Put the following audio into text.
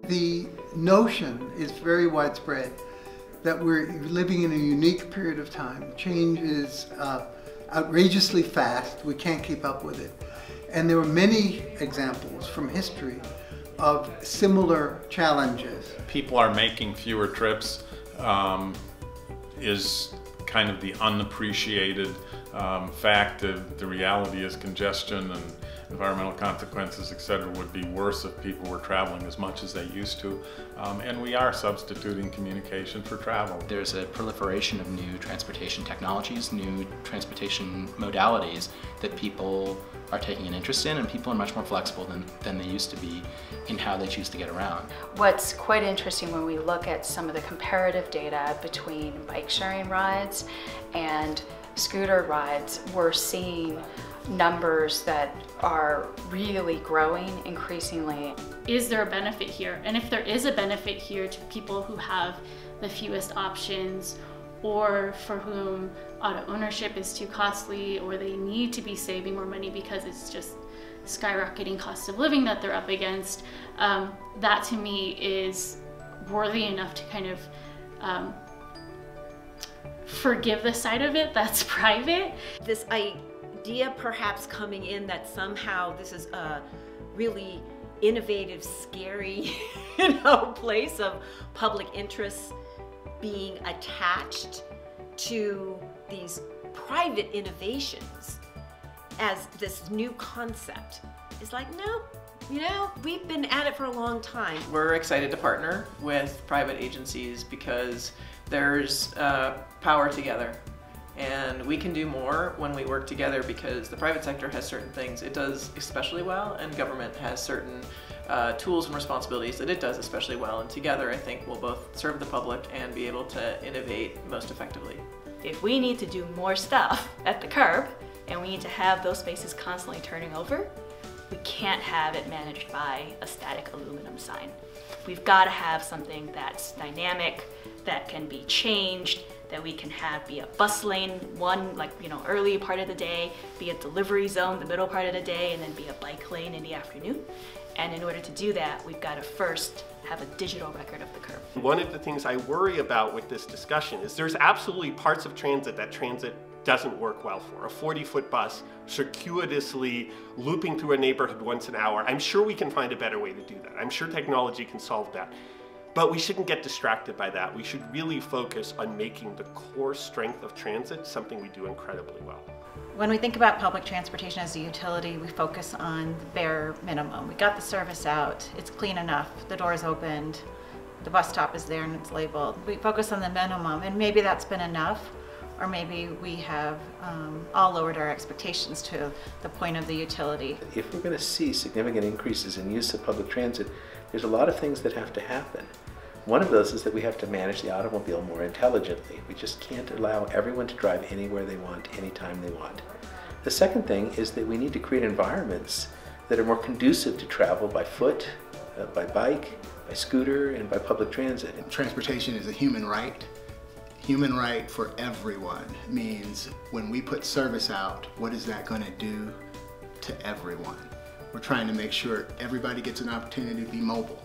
The notion is very widespread that we're living in a unique period of time. Change is outrageously fast. We can't keep up with it. And there are many examples from history of similar challenges. People are making fewer trips is kind of the unappreciated fact. The reality is congestion and environmental consequences, etc., would be worse if people were traveling as much as they used to. And we are substituting communication for travel. There's a proliferation of new transportation technologies, new transportation modalities that people are taking an interest in, and people are much more flexible than they used to be in how they choose to get around. What's quite interesting when we look at some of the comparative data between bike sharing rides and scooter rides, we're seeing numbers that are really growing increasingly. Is there a benefit here? And if there is a benefit here to people who have the fewest options, or for whom auto ownership is too costly, or they need to be saving more money because it's just skyrocketing cost of living that they're up against, that to me is worthy enough to kind of forgive the side of it that's private. This idea perhaps coming in that somehow this is a really innovative, scary, place of public interest being attached to these private innovations as this new concept is like, no, we've been at it for a long time. We're excited to partner with private agencies because there's power together. And we can do more when we work together because the private sector has certain things it does especially well, and government has certain tools and responsibilities that it does especially well. And together, I think we'll both serve the public and be able to innovate most effectively. If we need to do more stuff at the curb, and we need to have those spaces constantly turning over, we can't have it managed by a static aluminum sign. We've got to have something that's dynamic, that can be changed, that we can have be a bus lane one, early part of the day, be a delivery zone the middle part of the day, and then be a bike lane in the afternoon. And in order to do that, we've got to first have a digital record of the curb. One of the things I worry about with this discussion is there's absolutely parts of transit that transit doesn't work well for. A 40-foot bus circuitously looping through a neighborhood once an hour. I'm sure we can find a better way to do that. I'm sure technology can solve that. But we shouldn't get distracted by that. We should really focus on making the core strength of transit something we do incredibly well. When we think about public transportation as a utility, we focus on the bare minimum. We got the service out, it's clean enough, the door's opened, the bus stop is there and it's labeled. We focus on the minimum, and maybe that's been enough, or maybe we have all lowered our expectations to the point of the utility. If we're going to see significant increases in use of public transit, there's a lot of things that have to happen. One of those is that we have to manage the automobile more intelligently. We just can't allow everyone to drive anywhere they want, anytime they want. The second thing is that we need to create environments that are more conducive to travel by foot, by bike, by scooter, and by public transit. Transportation is a human right. Human right for everyone means when we put service out, what is that going to do to everyone? We're trying to make sure everybody gets an opportunity to be mobile.